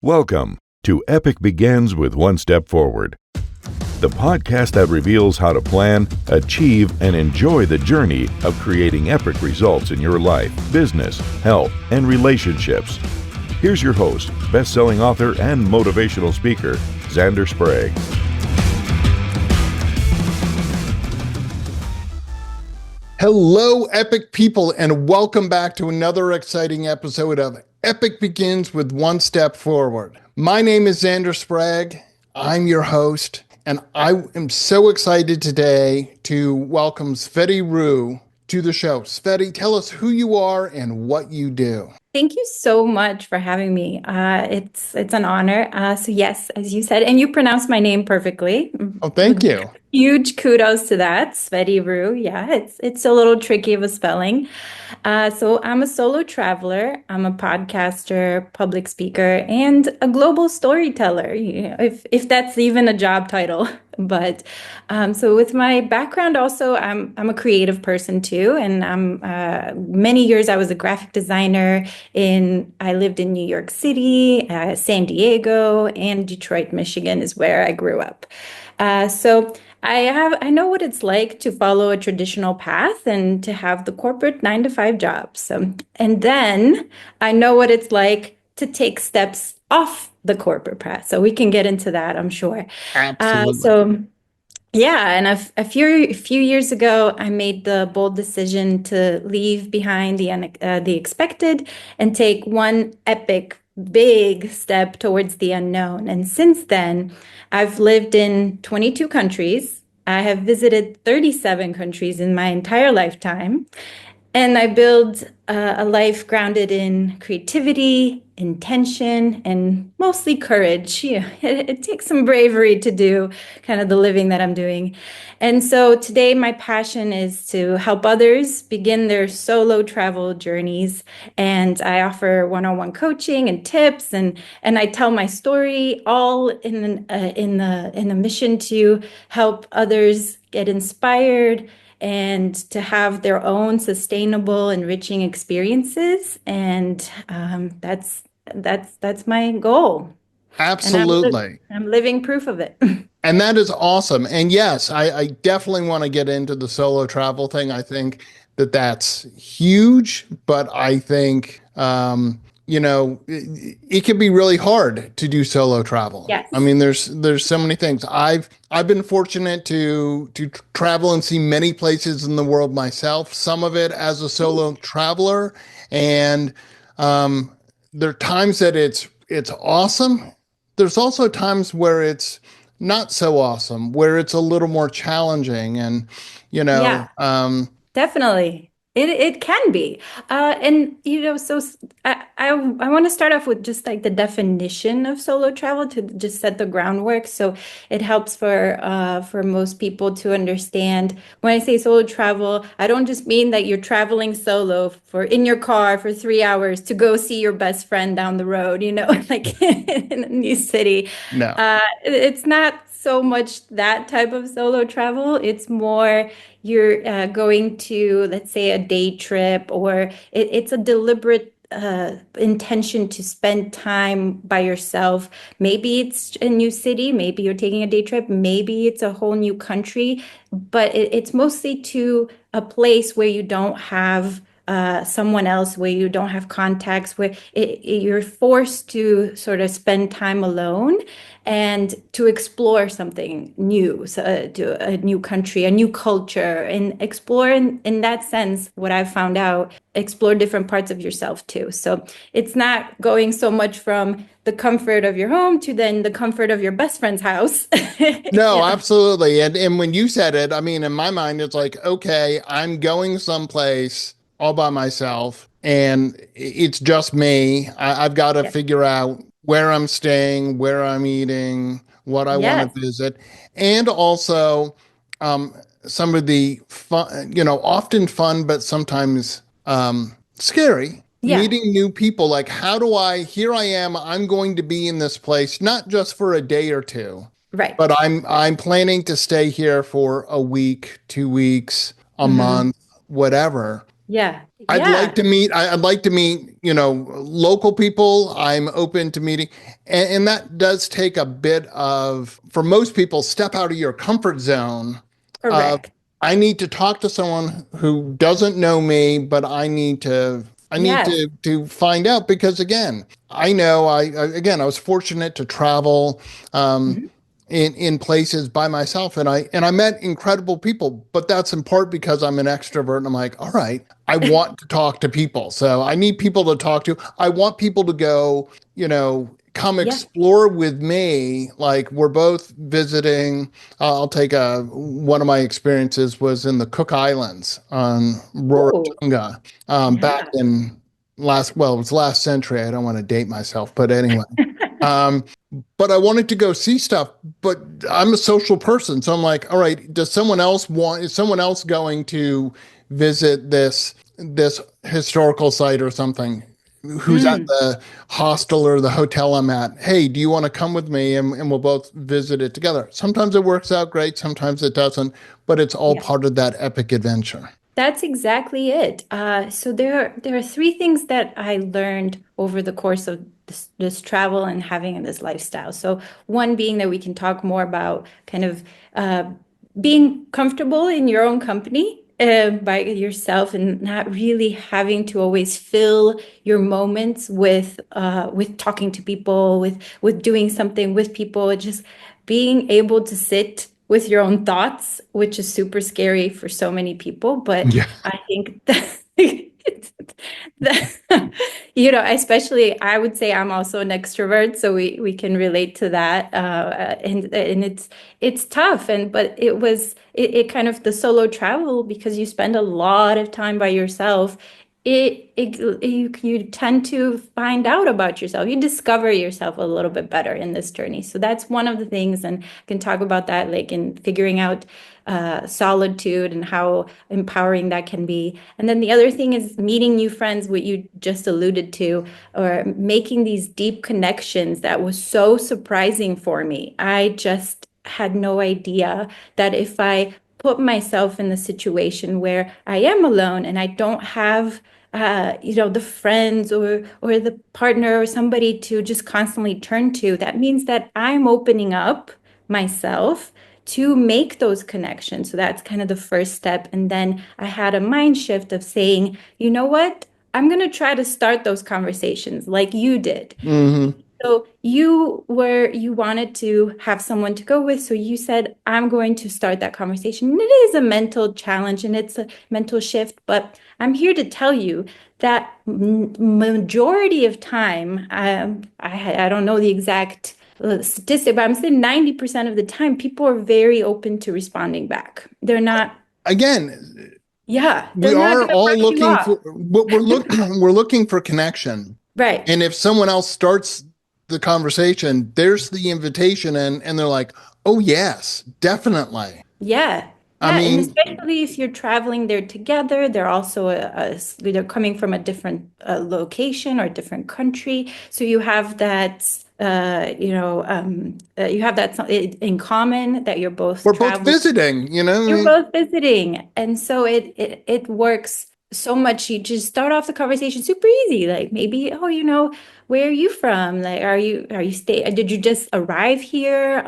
Welcome to Epic Begins with One Step Forward, the podcast that reveals how to plan, achieve, and enjoy the journey of creating epic results in your life, business, health, and relationships. Here's your host, best-selling author and motivational speaker, Zander Sprague. Hello, epic people, and welcome back to another exciting episode of Epic Begins with One Step Forward. My name is Zander Sprague. I'm your host, and I am so excited today to welcome Tsvety Roo to the show. Tsvety, tell us who you are and what you do. Thank you so much for having me. It's an honor. So yes, as you said, and you pronounced my name perfectly. Oh, thank you. Huge kudos to that, Tsvety Roo. Yeah, it's a little tricky of a spelling. So I'm a solo traveler. I'm a podcaster, public speaker, and a global storyteller. If that's even a job title. But so with my background, also I'm a creative person too, and many years I was a graphic designer. I lived in New York City, San Diego, and Detroit, Michigan is where I grew up. So I know what it's like to follow a traditional path and to have the corporate 9-to-5 job. And then I know what it's like to take steps off the corporate path. So we can get into that, I'm sure. Absolutely. And a few years ago, I made the bold decision to leave behind the expected and take one epic, big step towards the unknown. And since then, I've lived in 22 countries. I have visited 37 countries in my entire lifetime. And I build a life grounded in creativity, intention, and mostly courage. Yeah, it takes some bravery to do kind of the living that I'm doing. And so today my passion is to help others begin their solo travel journeys. And I offer one-on-one coaching and tips, and I tell my story all in the mission to help others get inspired and to have their own sustainable, enriching experiences. And that's my goal. Absolutely. And I'm living proof of it. And that is awesome. And yes, I definitely want to get into the solo travel thing. I think that's huge, but I think, it can be really hard to do solo travel. Yes. I mean, there's so many things. I've been fortunate to travel and see many places in the world myself, some of it as a solo traveler. And there are times that it's awesome. There's also times where it's not so awesome, where it's a little more challenging. And, Definitely. It can be. So I want to start off with just like the definition of solo travel to just set the groundwork. So it helps for most people to understand. When I say solo travel, I don't just mean that you're traveling solo in your car for 3 hours to go see your best friend down the road, like in a new city. No. It's not so much that type of solo travel. It's more you're going to, let's say, a day trip, or it's a deliberate intention to spend time by yourself. Maybe it's a new city, maybe you're taking a day trip, maybe it's a whole new country, but it's mostly to a place where you don't have someone else, where you don't have contacts, where you're forced to sort of spend time alone and to explore something new, to a new country, a new culture, and explore in that sense, what I've found out, explore different parts of yourself too. So it's not going so much from the comfort of your home to then the comfort of your best friend's house. No, absolutely. And when you said it, I mean, in my mind, it's like, okay, I'm going someplace all by myself and it's just me. I've got to figure out where I'm staying, where I'm eating, what I want to visit. And also some of the fun, often fun, but sometimes scary, meeting new people. Like, here I am, I'm going to be in this place, not just for a day or two, right? But I'm planning to stay here for a week, 2 weeks, a month, whatever. Yeah. I'd like Yeah. to meet, I'd like to meet, local people. I'm open to meeting. And that does take a bit of, for most people, step out of your comfort zone. Of, Correct. I need to talk to someone who doesn't know me, but I need Yes. to find out because again, I know again, I was fortunate to travel. Mhm. In places by myself and I met incredible people, but that's in part because I'm an extrovert and I'm like, all right, I want to talk to people, so I need people to talk to. I want people to go, come Yeah. explore with me. Like we're both visiting. I'll take a one of my experiences was in the Cook Islands on Oh, Rarotonga, back yeah. in it was last century. I don't want to date myself, but anyway. Um, but I wanted to go see stuff, but I'm a social person. So I'm like, all right, is someone else going to visit this historical site or something? Who's at Mm, the hostel or the hotel I'm at? Hey, do you want to come with me and we'll both visit it together? Sometimes it works out great, sometimes it doesn't, but it's all yeah. part of that epic adventure. That's exactly it. So there are three things that I learned over the course of this travel and having this lifestyle. So one being that we can talk more about kind of being comfortable in your own company by yourself and not really having to always fill your moments with talking to people, with doing something with people, just being able to sit with your own thoughts, which is super scary for so many people. But Yeah. I think that, especially I would say I'm also an extrovert, so we can relate to that. And it's tough, but it kind of the solo travel because you spend a lot of time by yourself. You tend to find out about yourself. You discover yourself a little bit better in this journey. So that's one of the things, and I can talk about that, like in figuring out solitude and how empowering that can be. And then the other thing is meeting new friends, what you just alluded to, or making these deep connections. That was so surprising for me. I just had no idea that if I put myself in the situation where I am alone and I don't have the friends or the partner or somebody to just constantly turn to, that means that I'm opening up myself to make those connections. So that's kind of the first step. And then I had a mind shift of saying, you know what? I'm going to try to start those conversations like you did. Hmm. So you wanted to have someone to go with. So you said, I'm going to start that conversation. And it is a mental challenge and it's a mental shift, but I'm here to tell you that majority of time, I don't know the exact statistic, but I'm saying 90% of the time, people are very open to responding back. They're not, Again, yeah, we they're not are going to all brush you looking off. for what we're looking for connection. Right. And if someone else starts the conversation, there's the invitation and they're like, "Oh yes, definitely." Yeah. I Yeah, and mean, especially if you're traveling there together, they're also they're coming from a different location or different country, so you have that you have that in common that you're both we're both traveling. visiting, I You're mean, both visiting. And so it works so much. You just start off the conversation super easy. Like maybe, oh, where are you from? Like, are you stay did you just arrive here?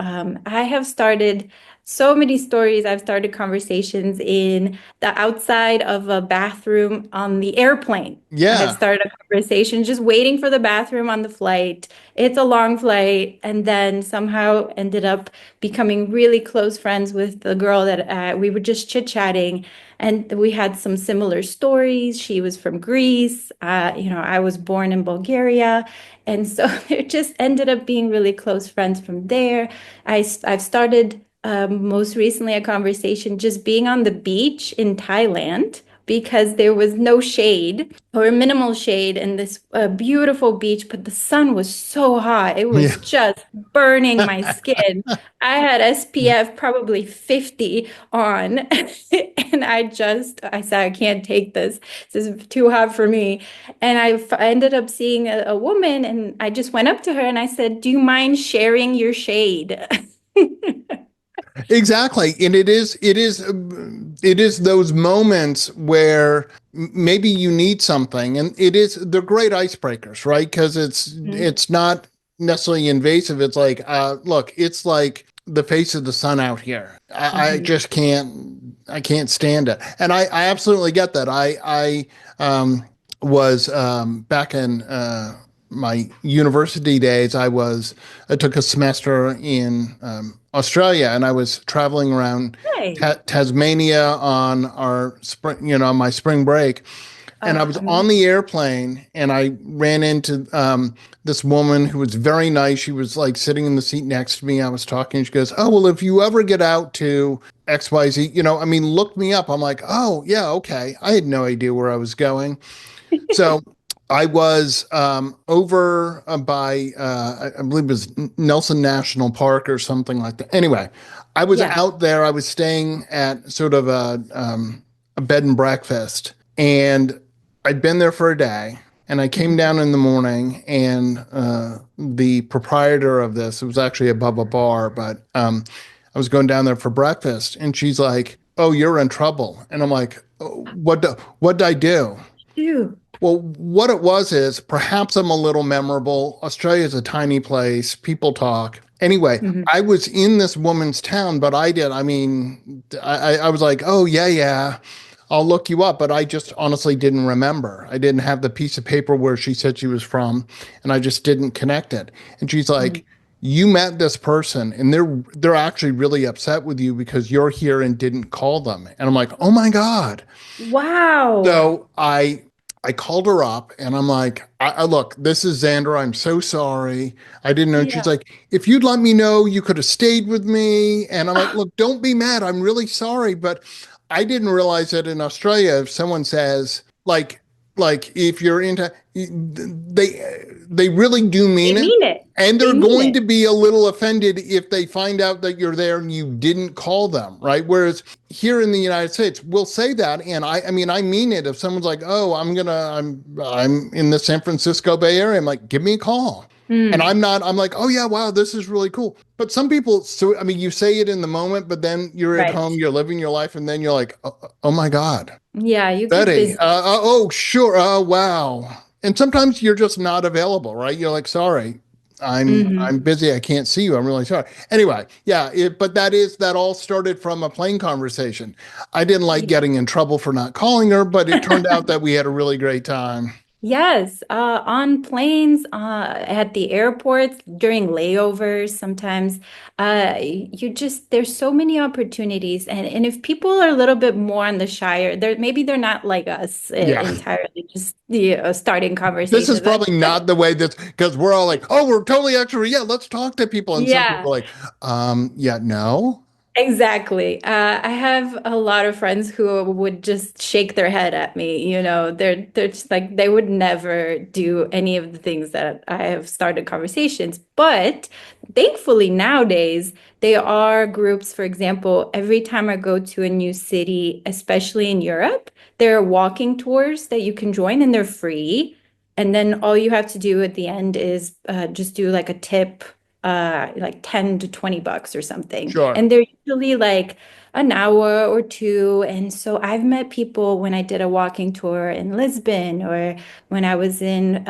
I have started so many stories. I've started conversations in the outside of a bathroom on the airplane. I had yeah. started a conversation just waiting for the bathroom on the flight. It's a long flight, and then somehow ended up becoming really close friends with the girl that we were just chit-chatting, and we had some similar stories. She was from Greece. I was born in Bulgaria, and so it just ended up being really close friends from there. I've started most recently a conversation just being on the beach in Thailand because there was no shade or minimal shade in this beautiful beach, but the sun was so hot. It was Yeah. just burning my skin. I had SPF probably 50 on, and I said, I can't take this. This is too hot for me. And I ended up seeing a woman, and I just went up to her and I said, do you mind sharing your shade? Exactly. And it is those moments where maybe you need something, and they're great icebreakers, right? Because it's not necessarily invasive. It's like, look, it's like the face of the sun out here. I just I can't stand it. And I absolutely get that. Was back in my university days. I took a semester in Australia, and I was traveling around Hey. Tasmania on our spring, my spring break. And I was on the airplane, and I ran into this woman who was very nice. She was like sitting in the seat next to me. I was talking. She goes, "Oh, well, if you ever get out to XYZ, I mean, look me up." I'm like, "Oh, yeah, okay." I had no idea where I was going. So I was over by, I believe it was Nelson National Park or something like that. Anyway, I was Yeah. out there. I was staying at sort of a bed and breakfast, and I'd been there for a day. And I came down in the morning, and the proprietor of this, it was actually above a bar, but I was going down there for breakfast, and she's like, "Oh, you're in trouble." And I'm like, "Oh, what did I do?" Ew. Well, what it was is perhaps I'm a little memorable. Australia's a tiny place. People talk. Anyway, I was in this woman's town, but I mean, I was like, "Oh, yeah, yeah, I'll look you up." But I just honestly didn't remember. I didn't have the piece of paper where she said she was from, and I just didn't connect it. And she's like, "You met this person, and they're actually really upset with you because you're here and didn't call them." And I'm like, "Oh my God." Wow. So I called her up, and I'm like, look, this is Zander. I'm so sorry. I didn't know. And she's Yeah. like, "If you'd let me know, you could have stayed with me." And I'm like, "Look, don't be mad. I'm really sorry." But I didn't realize that in Australia, if someone says like if you're into, they really do They mean it. mean it. And They they're mean going it. to be a little offended if they find out that you're there and you didn't call them, right? Whereas here in the United States, we'll say that, and I mean, I mean it. If someone's like, "Oh, I'm in the San Francisco Bay Area," I'm like, "Give me a call." And Mm, I'm like, "Oh yeah, wow, this is really cool." But some people, so I mean, you say it in the moment, but then you're at right. home, you're living your life, and then you're like, "Oh my God, Yeah, you get Betty, busy. oh sure, wow." And sometimes you're just not available, right? You're like, "Sorry, I'm busy. I can't see you. I'm really sorry." Anyway, yeah, but that all started from a plane conversation. I didn't like getting in trouble for not calling her, but it turned out that we had a really great time. Yes, on planes, at the airports, during layovers, sometimes there's so many opportunities. And if people are a little bit more on the shyer, maybe they're not like us Yeah. entirely, just starting This is conversations. probably not the way that, because we're all like, "Oh, we're totally extrovert. Yeah, let's talk to people." And some people Yeah. are like, yeah, no. Exactly. I have a lot of friends who would just shake their head at me. They're just like they would never do any of the things that I have started conversations. But thankfully nowadays there are groups, for example, every time I go to a new city, especially in Europe, there are walking tours that you can join and they're free. And then all you have to do at the end is just do like a tip like 10 to 20 bucks or something. Sure. And they're usually like an hour or two. And so I've met people when I did a walking tour in Lisbon or when I was in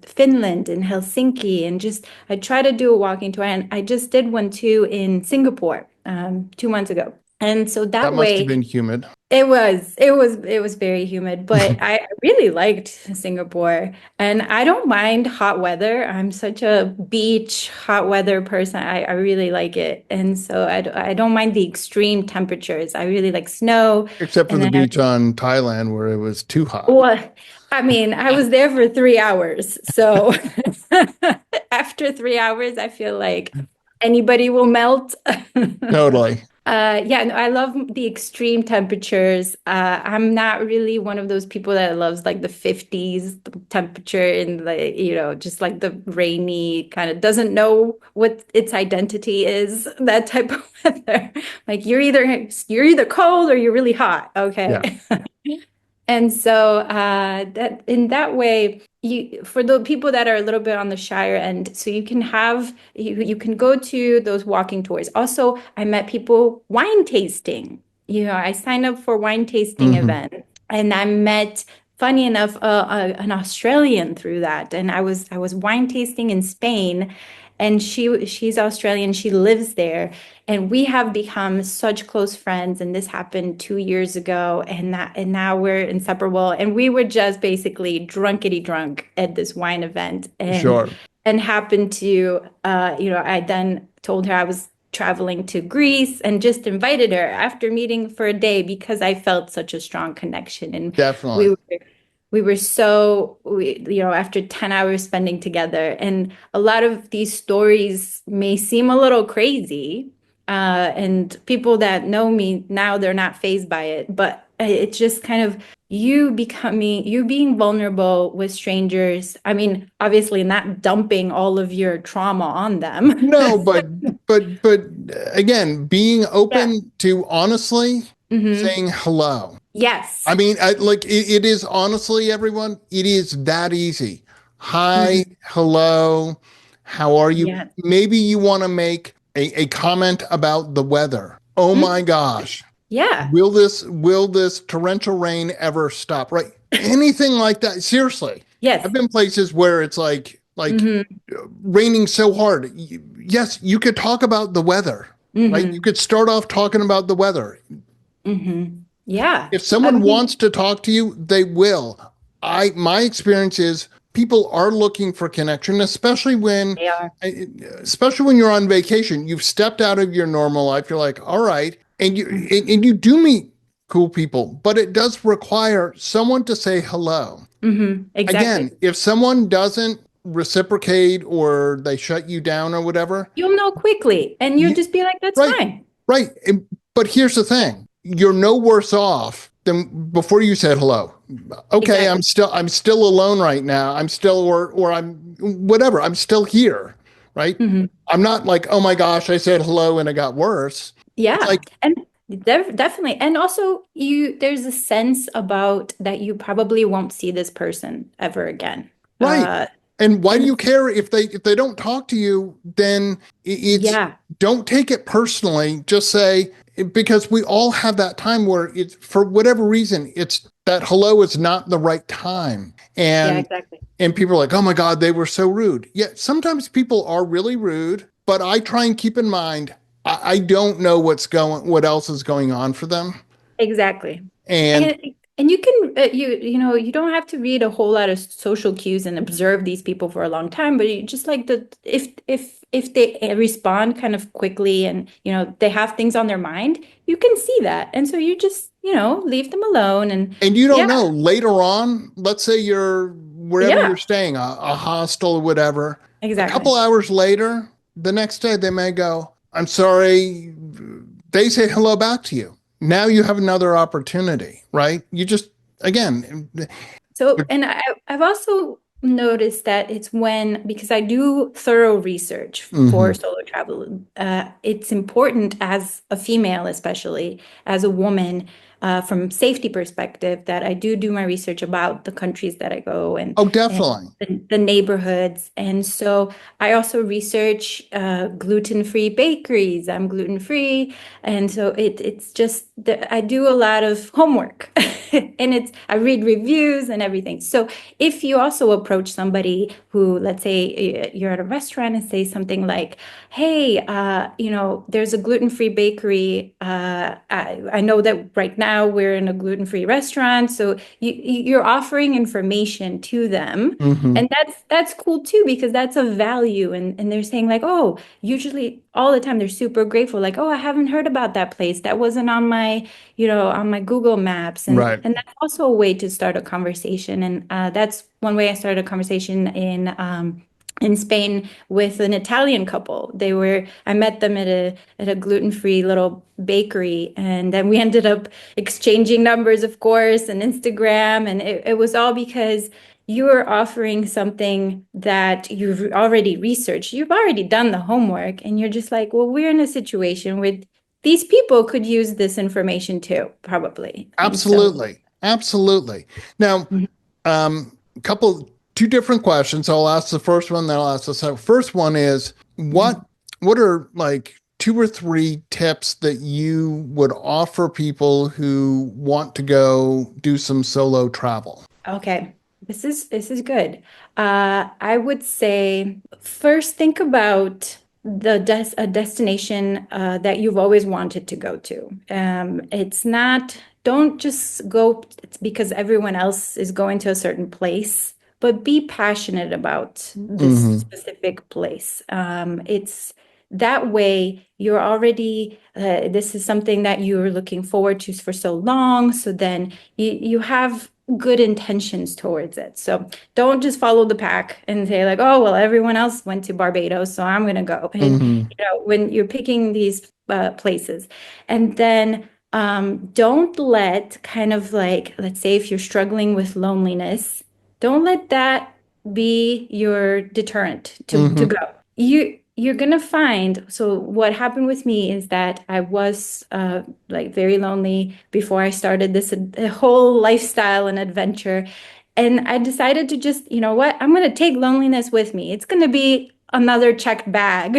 Finland, in Helsinki, and just I try to do a walking tour. And I just did one too in Singapore 2 months ago. And so That that must have way, been humid. it was very humid, but I really liked Singapore and I don't mind hot weather. I'm such a beach hot weather person. I really like it. And so I don't mind the extreme temperatures. I really like snow. Except for And the then beach on Thailand where it was too hot. well, I mean, I was there for 3 hours. So after 3 hours, I feel like anybody will melt. Totally. Yeah, no, I love the extreme temperatures. I'm not really one of those people that loves like the 50s temperature and just like the rainy kind of doesn't know what its identity is, that type of weather. Like you're either cold or you're really hot. Yeah. Okay. And so that in that way, for the people that are a little bit on the shyer end, so you can go to those walking tours. Also, I met people wine tasting. I signed up for wine tasting Hmm. events. And I met, funny enough, an Australian through that. And I was wine tasting in Spain, and she's Australian. She lives there, and we have become such close friends. And this happened 2 years ago, and now we're inseparable. And we were just basically drunkety drunk at this wine event, Sure. and happened to, I then told her I was traveling to Greece and just invited her after meeting for a day because I felt such a strong connection. And we Definitely. were we were so after 10 hours spending together, and a lot of these stories may seem a little crazy, and people that know me now, they're not fazed by it, but it's just kind of you being vulnerable with strangers. I mean, obviously not dumping all of your trauma on them. No, but again, being Yeah. open to honestly Hmm. saying hello. Yes. I mean, it is honestly, everyone, it is that easy. Hi, Hmm. hello, how are you? Yeah. Maybe you want to make a comment about the weather. Oh my Mhm. gosh. Yeah. Will this torrential rain ever stop? Right? Anything like that. Seriously. I've Yes. been places where it's like Hmm. raining so hard. Yes, you could talk about the weather, right? You Hmm. could start off talking about the weather. Hmm. Yeah. If I someone mean, wants to talk to you, they will. My experience is people are looking for connection, they are. especially when you're on vacation. You've stepped out of your normal life. You're like, all right, and you Mhm. and you do meet cool people, but it does require someone to say hello. Exactly. Again, if someone doesn't reciprocate or they shut you down or whatever, You'll know quickly, and you'll you just be like, that's right, fine. right. But here's the thing: you're no worse off than before you said hello. Okay, Exactly. I'm still alone right now. I'm still or I'm whatever. I'm still here, right? Hmm. I'm not like, oh my gosh, I said hello and it got worse. It's Yeah. like, And definitely. And also, there's a sense about that you probably won't see this person ever again. right. Uh, And why do and you care if they don't talk to you? Then it's yeah, don't take it personally. Just say because we all have that time where it's for whatever reason it's that hello is not the right time, yeah, and exactly. people are like, oh my god, they were so rude. Yeah, sometimes people are really rude, but I try and keep in mind I don't know what else is going on for them, Exactly. and And and you can you don't have to read a whole lot of social cues and observe these people for a long time, but you just like the if they respond kind of quickly, and they have things on their mind, you can see that. And so you just, leave them alone. And you don't yeah, know later on. Let's say you're wherever you're yeah, staying, a hostel or whatever. A couple exactly. hours later, the next day, they may go, "I'm sorry." They say hello back to you. Now you have another opportunity, right? You just again, So, and I've also noticed that it's because I do thorough research for mhm. solo travel. It's important as a female, especially as a woman, from safety perspective, that I do my research about the countries that I go, Oh, and definitely. the neighborhoods. And so I also research gluten-free bakeries. I'm gluten-free. And so it's just that I do a lot of homework, and I read reviews and everything. So if you also approach somebody who, let's say you're at a restaurant and say something like, "Hey, there's a gluten-free bakery. I know that right now we're in a gluten-free restaurant." So you're offering information to them, Hmm. and that's cool too, because that's a value. And they're saying like, "Oh, usually all the time they're super grateful, like, oh, I haven't heard about that place, that wasn't on my Google Maps." and Right. and that's also a way to start a conversation. And that's one way I started a conversation in Spain with an Italian couple. I met them at a gluten-free little bakery, and then we ended up exchanging numbers, of course, and Instagram. And it was all because you are offering something that you've already researched. You've already done the homework, and you're just like, well, we're in a situation where these people could use this information too, probably. And so, Absolutely. Absolutely. Now, mhm, couple two different questions. I'll ask the first one, then I'll ask the second. First one is mhm. what are like two or three tips that you would offer people who want to go do some solo travel? Okay, this is good. I would say first think about a destination that you've always wanted to go to. It's not, don't just go because everyone else is going to a certain place, but be passionate about this Hmm. specific place. It's that way you're already, this is something that you're looking forward to for so long. So then you have good intentions towards it. So don't just follow the pack and say like, oh, well, everyone else went to Barbados, so I'm going to go. And Hmm. when you're picking these places, and then don't let kind of like, let's say if you're struggling with loneliness, don't let that be your deterrent to Hmm. go. You're gonna find, so what happened with me is that I was like very lonely before I started this whole lifestyle and adventure. And I decided to just, you know what, I'm gonna take loneliness with me. It's gonna be another checked bag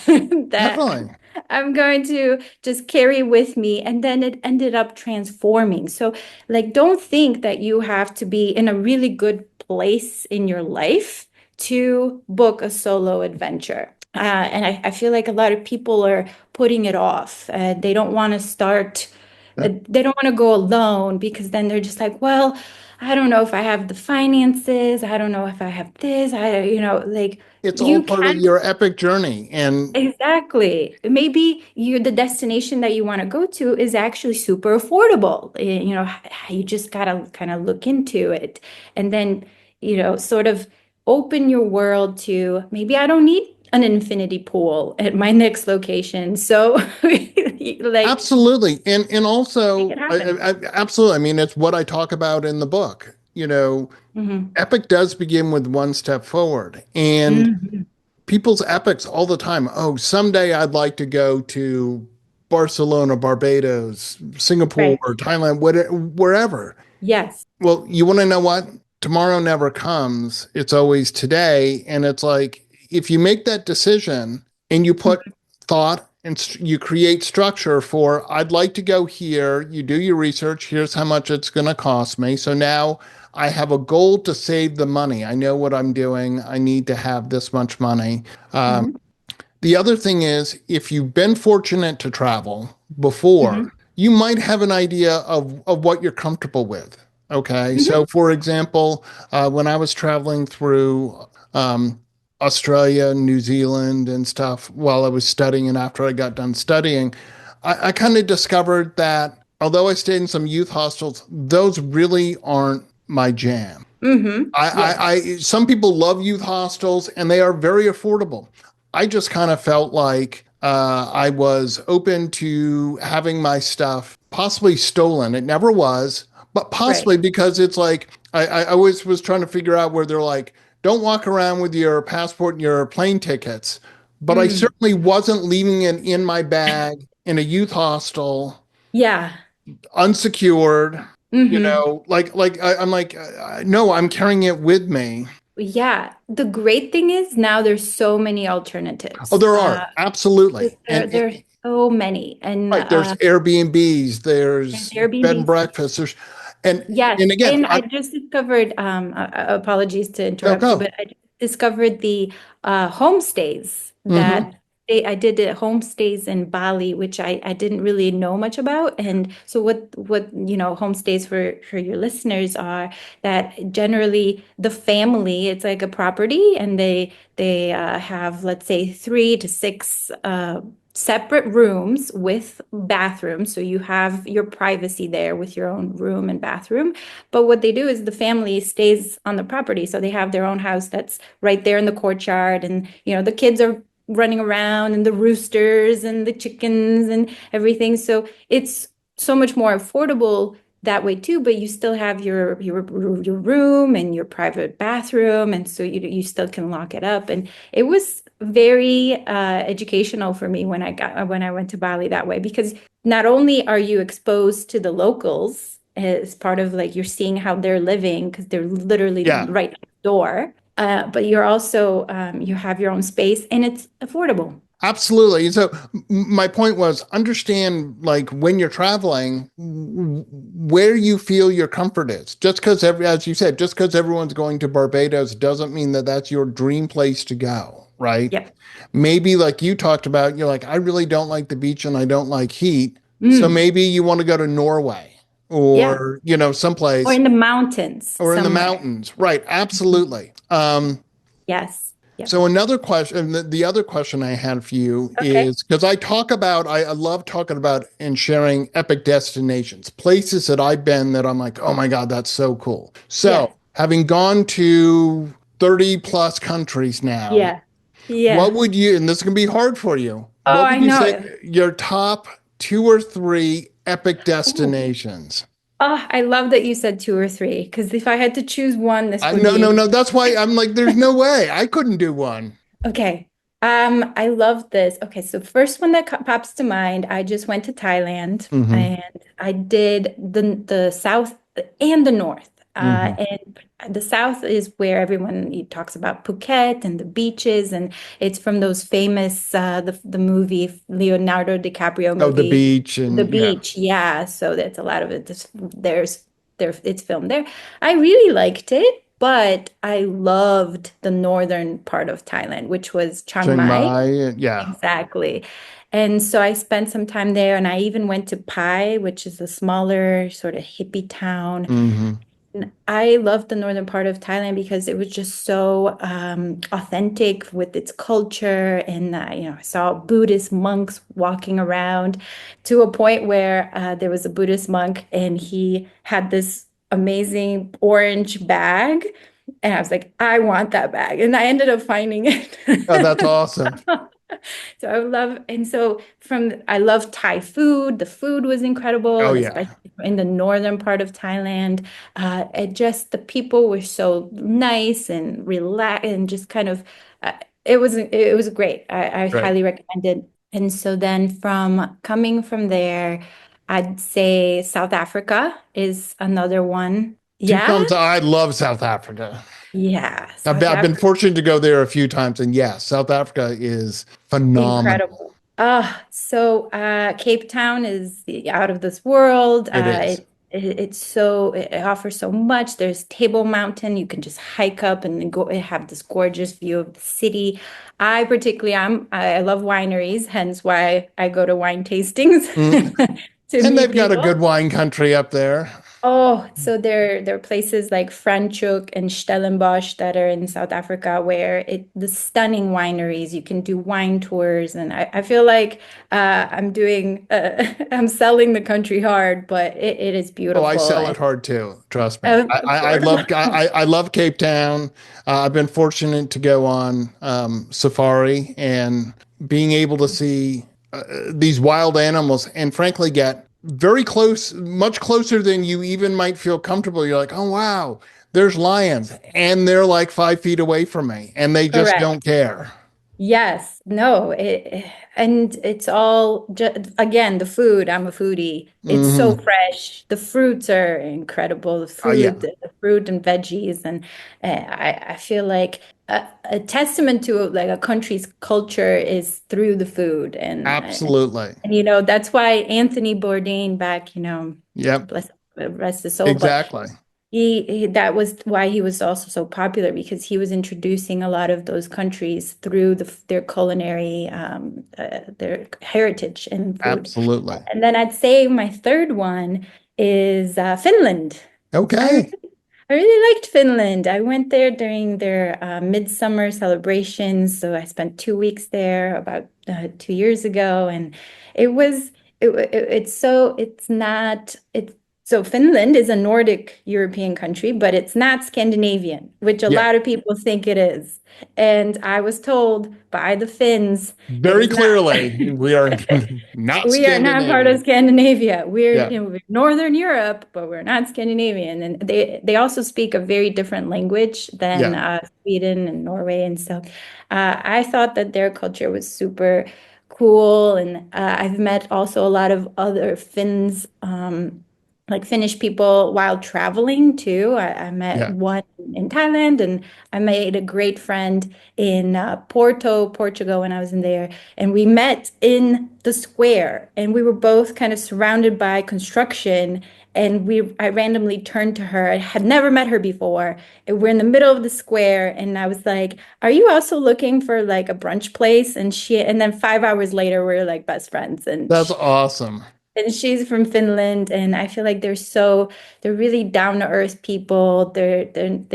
that Definitely. I'm going to just carry with me. And then it ended up transforming. So, like, don't think that you have to be in a really good place in your life to book a solo adventure. And I feel like a lot of people are putting it off. They don't want to start, they don't want to go alone because then they're just like, well, I don't know if I have the finances. I don't know if I have this. Like It's all you part of can. your epic journey. And Exactly. Maybe the destination that you want to go to is actually super affordable. You just gotta kind of look into it and then, sort of open your world to maybe I don't need an infinity pool at my next location. So like absolutely. And make it also, happen. absolutely. I mean, it's what I talk about in the book. Hmm. Epic does begin with one step forward. And Hmm. people's epics all the time. Oh, someday I'd like to go to Barcelona, Barbados, Singapore, Right. Thailand, wherever. Yes. Well, you want to know what? Tomorrow never comes. It's always today. And it's like, if you make that decision and you put thought and you create structure for, I'd like to go here, you do your research, here's how much it's going to cost me. So now I have a goal to save the money. I know what I'm doing. I need to have this much money. Hmm. The other thing is, if you've been fortunate to travel before, Hmm. you might have an idea of what you're comfortable with. Okay. Hmm. So, for example, when I was traveling through um, Australia, New Zealand, and stuff while I was studying, and after I got done studying, I kind of discovered that although I stayed in some youth hostels, those really aren't my jam. Hmm. Yes. Some people love youth hostels and they are very affordable. I just kind of felt like I was open to having my stuff possibly stolen. It never was, but Right. possibly because it's like I always was trying to figure out where they're like, don't walk around with your passport and your plane tickets. But I Mm. certainly wasn't leaving it in my bag in a youth hostel Yeah. unsecured, Hmm. I'm like, no, I'm carrying it with me. Yeah, the great thing is now there's so many Oh, alternatives. there are absolutely, There's so many, and right, there's Airbnbs, there's there's bed and Airbnbs. breakfast, there's and Yes, and again, and I just discovered, apologies to no, interrupt you, go. but I just discovered the homestays Hmm. that I did homestays in Bali, which I didn't really know much about. And so what homestays for your listeners are that generally the family, it's like a property and they have, let's say, 3 to 6 separate rooms with bathrooms. So you have your privacy there with your own room and bathroom. But what they do is the family stays on the property. So they have their own house that's right there in the courtyard. And, the kids are running around and the roosters and the chickens and everything. So it's so much more affordable that way too, but you still have your room and your private bathroom, and so you still can lock it up. And it was very educational for me when I went to Bali that way, because not only are you exposed to the locals as part of like you're seeing how they're living because they're literally Yeah, right next door, but you're also you have your own space and it's affordable. Absolutely. So my point was understand like when you're traveling where you feel your comfort is. Just because as you said, just because everyone's going to Barbados doesn't mean that that's your dream place to go, right? Yep. Maybe like you talked about, you're like, I really don't like the beach and I don't like heat. So Mm, maybe you want to go to Norway yeah. or, Or someplace in the mountains or in the somewhere. mountains. Right. Mhm. Absolutely. Yes. Yep. So another question, the other question I had for you Okay. is because I love talking about and sharing epic destinations, places that I've been that I'm like, oh my God, that's so cool. So Yes. having gone to 30 plus countries now, Yeah. Yeah. and this can be hard for you, Oh, what would I you say know. your top two or three epic Ooh. destinations? Oh, I love that you said two or three, because if I had to choose one, this would No, no, be no. That's why I'm like, there's no way I couldn't do one. okay. I love this. Okay, so first one that pops to mind, I just went to Thailand Hmm. and I did the south and the north. Hmm. And the south is where everyone talks about Phuket and the beaches, and it's from those famous the movie Leonardo DiCaprio Oh, the movie, beach The and yeah. Beach. Yeah, so that's a lot of it. It's filmed there. I really liked it, but I loved the northern part of Thailand, which was Chiang Chiang Mai. Mai, yeah. Exactly. And so I spent some time there, and I even went to Pai, which is a smaller sort of hippie town. Hmm. And I loved the northern part of Thailand because it was just so authentic with its culture. And I saw Buddhist monks walking around to a point where there was a Buddhist monk, and he had this amazing orange bag. And I was like, I want that bag. And I ended up finding Oh, that's it. awesome. So I love Thai food. The food was incredible, Oh and yeah. especially in the northern part of Thailand. The people were so nice and relaxed and just kind of, it was great. I Right. highly recommend it. And so then coming from there, I'd say South Africa is another one. Yeah. I love South Africa. Yeah. South I've been Africa. fortunate to go there a few times, and yes, South Africa is phenomenal. Incredible. Cape Town is out of this world. It is. It offers so much. There's Table Mountain. You can just hike up and then go have this gorgeous view of the city. I love wineries, hence why I go to wine tastings Mm. to And meet they've got a good people. wine country up there. Oh, so there are places like Franschhoek and Stellenbosch that are in South Africa where the stunning wineries, you can do wine tours, and I feel like I'm selling the country hard, but it is Oh, I beautiful. sell And it hard too. Trust me. of course. I love Cape Town. I've been fortunate to go on safari and being able to see these wild animals, and frankly get very close, much closer than you even might feel comfortable. You're like, oh wow, there's lions, and they're like 5 feet away from me, and they just Correct. don't care. Yes, no, and it's all just, again, the food. I'm a foodie. It's so Hmm. fresh. The fruits are incredible. Yeah, The fruit and veggies, and I feel like a testament to like a country's culture is through the food, absolutely. and that's why Anthony Bourdain back, Yep, bless rest his soul, but exactly. that was why he was also so popular because he was introducing a lot of those countries through their culinary, their heritage and food. Absolutely. And then I'd say my third one is Finland. I Okay. I really liked Finland. I went there during their midsummer celebrations, so I spent 2 weeks there about 2 years ago, and it was it's not it's so Finland is a Nordic European country, but it's not Scandinavian, which a Yeah. lot of people think it is. And I was told by the Finns it Very is not. clearly, we are not We are not part of Scandinavian. Scandinavia. Yeah. We're Northern Europe, but we're not Scandinavian. And they also speak a very different language than Yeah. Sweden and Norway. And so I thought that their culture was super cool. And I've met also a lot of other Finns. like Finnish people while traveling too. I met Yeah. one in Thailand, and I made a great friend in Porto, Portugal, when I was in there. And we met in the square, and we were both kind of surrounded by construction. And I randomly turned to her. I had never met her before. And we're in the middle of the square, and I was like, "Are you also looking for like a brunch place?" And then 5 hours later, we're like best friends. That's awesome. And she's from Finland, and I feel like they're really down to earth people. They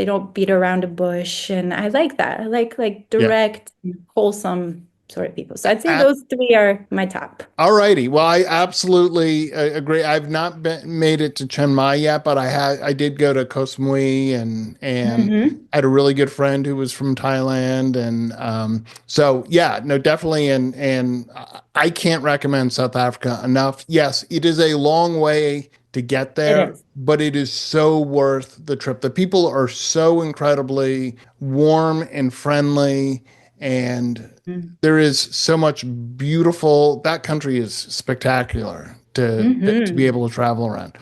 don't beat around the bush, and I like that. I like Yeah. direct, wholesome sort of people. So I'd say those three are my top. All righty. Well, I absolutely agree. I've not made it to Chiang Mai yet, but I did go to Koh Samui and Hmm. had a really good friend who was from Thailand, and so yeah, no, definitely, and I can't recommend South Africa enough. Yes, it is a long way to get It there, is. but it is so worth the trip. The people are so incredibly warm and friendly, and there is so much beautiful. That country is spectacular to be Mm-hmm. able to travel around.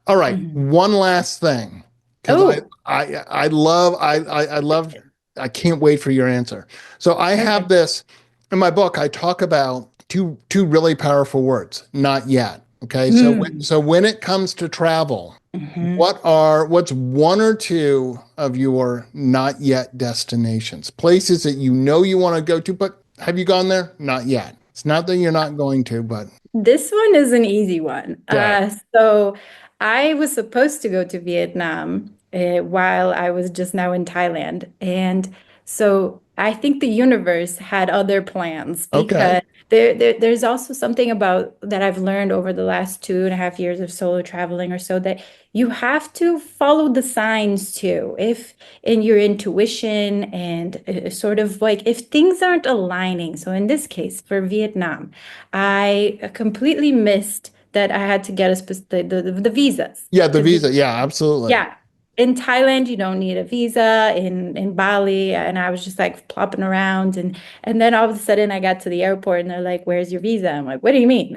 All right, Hmm. one last thing, because Oh, I love, I can't wait for your answer. So I have okay. this in my book. I talk about two really powerful words. Not yet. Okay, so Mm. so when it comes to travel, Hmm. what's one or two of your not yet destinations? Places that you know you want to go to, but have you gone there? Not yet. It's not that you're not going to, but This one is an easy one. okay. So I was supposed to go to Vietnam while I was just now in Thailand. And so I think the universe had other plans Okay. because there's also something about that I've learned over the last 2.5 years of solo traveling or so, that you have to follow the signs too. If in your intuition and sort of like if things aren't aligning. So in this case, for Vietnam, I completely missed that I had to get the visas Yeah, the to be. visa. Yeah, absolutely. Yeah. In Thailand, you don't need a visa. In Bali, and I was just like plopping around, and then all of a sudden I got to the airport, and they're like, "Where's your visa?" I'm like, "What do you mean?"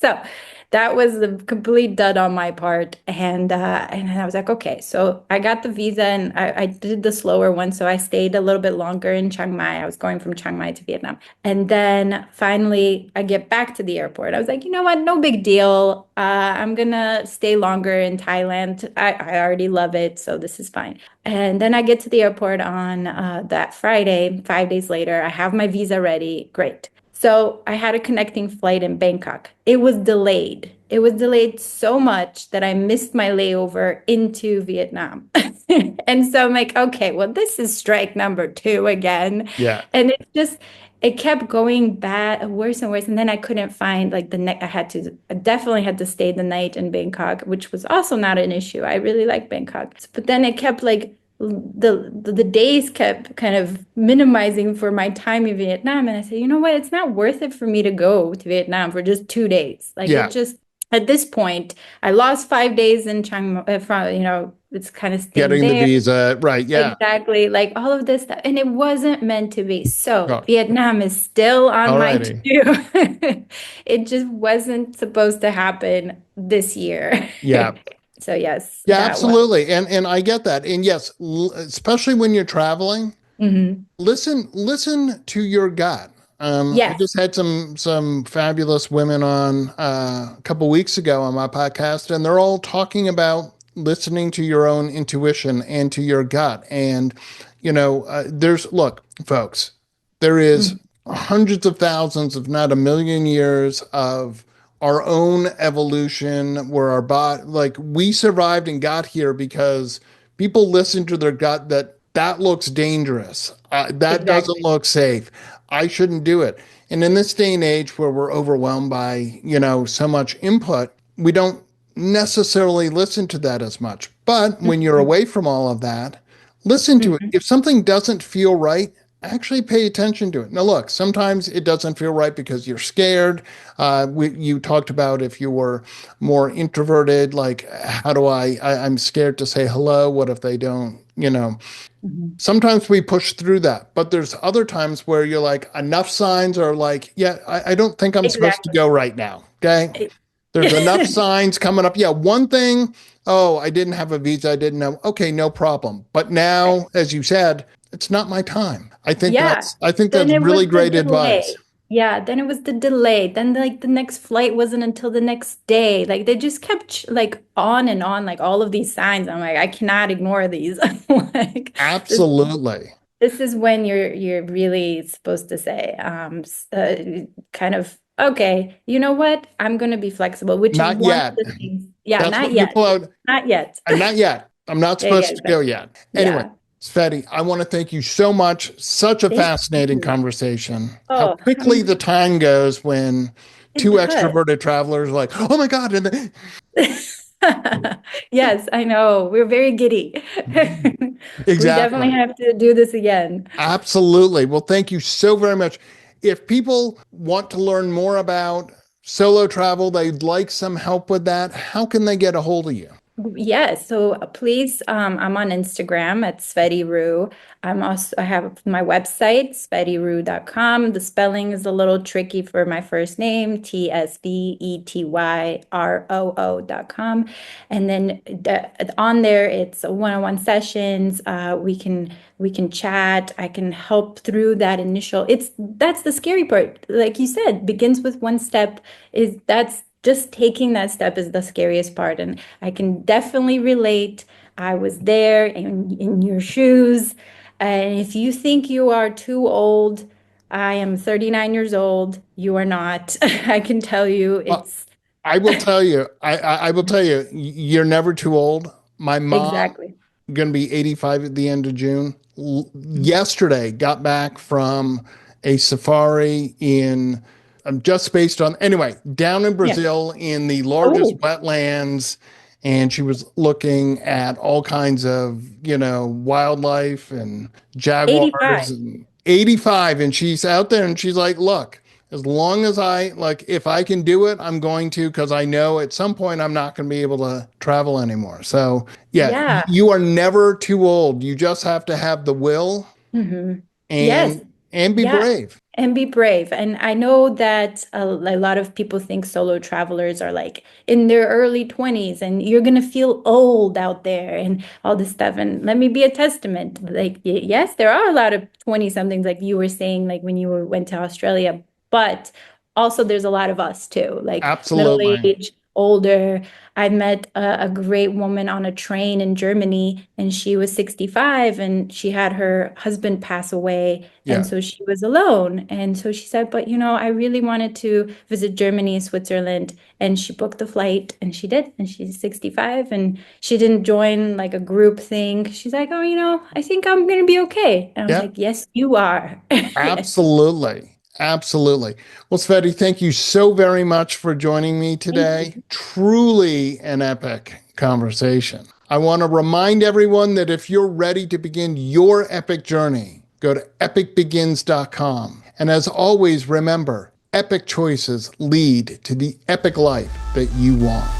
So that was the complete dud on my part, and I was like, "Okay." So I got the visa, and I did the slower one, so I stayed a little bit longer in Chiang Mai. I was going from Chiang Mai to Vietnam, and then finally I get back to the airport. I was like, "You know what? No big deal. I'm gonna stay longer in Thailand. I already love it, so this is fine." And then I get to the airport on that Friday, 5 days later. I have my visa ready. Great. So I had a connecting flight in Bangkok. It was delayed. It was delayed so much that I missed my layover into Vietnam. And so I'm like, okay, well, this is strike number two again. Yeah. And it kept going bad, worse and worse. And then I couldn't find like I definitely had to stay the night in Bangkok, which was also not an issue. I really like Bangkok. But then it kept like the days kept kind of minimizing for my time in Vietnam. And I said, you know what? It's not worth it for me to go to Vietnam for just 2 days. Like Yeah. it just, at this point, I lost 5 days in Chiang Mai, it's kind of staying Getting the there. visa. Right. Yeah. Exactly, like all of this stuff. And it wasn't meant to be. So Oh, Vietnam is still on all my righty. to-do. It just wasn't supposed to happen this year. Yeah. So yes, Yeah, that one. absolutely. And I get that. And yes, especially when you're traveling, Hmm. listen to your gut. I Yes. just had some fabulous women on a couple weeks ago on my podcast, and they're all talking about listening to your own intuition and to your gut. And there's look, folks, there is Mhm. hundreds of thousands, if not a million years of our own evolution where our body, like we survived and got here because people listened to their gut that looks dangerous. That doesn't Exactly. look safe. I shouldn't do it. And in this day and age where we're overwhelmed by, so much input, we don't necessarily listen to that as much. But when you're Mhm. away from all of that, listen to it. Mhm. If something doesn't feel right, actually pay attention to it. Now, look, sometimes it doesn't feel right because you're scared. You talked about if you were more introverted, like, how do I'm scared to say hello. What if they don't, Mhm. sometimes we push through that, but there's other times where you're like, enough signs are like, yeah, I don't think I'm supposed to Exactly. go right now. Okay. There's enough signs coming up. Yeah, one thing, oh, I didn't have a visa, I didn't know. Okay, no problem. But now, as you said, it's not my time. Yeah. I think Then that's it was really the great advice. delay. Yeah, then it was the delay. Then like the next flight wasn't until the next day. Like they just kept like on and on, like all of these signs. I'm like, I cannot ignore these. Like this Absolutely. this is when you're really supposed to say, kind of, okay, you know what? I'm gonna be flexible, which is Not one of yet. the things. Yeah, That's not what you yet. pull out. Not yet. Not yet. I'm not Yeah, yeah, supposed to go exactly. yet. Anyway, Yeah. Sveti, I want to thank you so much. Such a Thank fascinating you. conversation. How Oh, quickly the time goes when it two does. extroverted travelers are like, oh my God. Yes, I know. We're very giddy. We definitely Exactly. have to do this again. Absolutely. Well, thank you so very much. If people want to learn more about solo travel, they'd like some help with that, how can they get a hold of you? Yes, so please, I'm on Instagram at Tsvety Roo. I have my website, tsvetyroo.com. The spelling is a little tricky for my first name, TSVETYROO.com. And then on there, it's one-on-one sessions. We can chat. I can help through that initial. That's the scary part. Like you said, begins with one step. That's just taking that step is the scariest part. And I can definitely relate. I was there in your shoes. And if you think you are too old, I am 39 years old. You are not. I can tell you Well, it's I will tell you, I will tell you, you're never too old. My mom exactly. going to be 85 at the end of June. Yesterday, got back from a safari in, just based on, anyway, down in Yeah. Brazil in the largest Oh, wetlands. And she was looking at all kinds of, wildlife and jaguars 85. and 85. And she's out there and she's like, look, as long as if I can do it, I'm going to, because I know at some point I'm not going to be able to travel anymore. So, yeah, Yeah. you are never too old. You just have to have the will Hmm. Yes. and be Yeah. brave. And be brave. And I know that a lot of people think solo travelers are like in their early 20s and you're going to feel old out there and all this stuff. And let me be a testament. Like, yes, there are a lot of 20 somethings, like you were saying, like when you went to Australia, but also there's a lot of us too, like middle Absolutely. age, older. I met a great woman on a train in Germany, and she was 65 and she had her husband pass away. And Yeah. so she was alone. And so she said, but I really wanted to visit Germany, Switzerland. And she booked the flight and she did. And she's 65 and she didn't join like a group thing. She's like, oh, I think I'm going to be okay. And I was Yeah. like, yes, you are. Yes. Absolutely. Absolutely. Well, Sveti, thank you so very much for joining me Thank today. you. Truly an epic conversation. I want to remind everyone that if you're ready to begin your epic journey, go to epicbegins.com. And as always, remember, epic choices lead to the epic life that you want.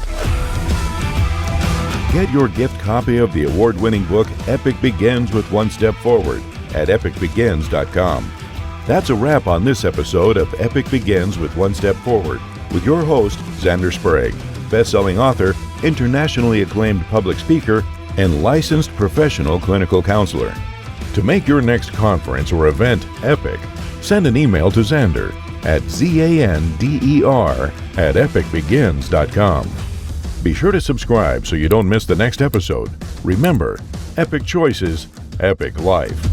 Get your gift copy of the award-winning book Epic Begins with One Step Forward at epicbegins.com. That's a wrap on this episode of Epic Begins with One Step Forward with your host, Zander Sprague, best-selling author, internationally acclaimed public speaker, and licensed professional clinical counselor. To make your next conference or event epic, send an email to Zander at zander@epicbegins.com. Be sure to subscribe so you don't miss the next episode. Remember, epic choices, epic life.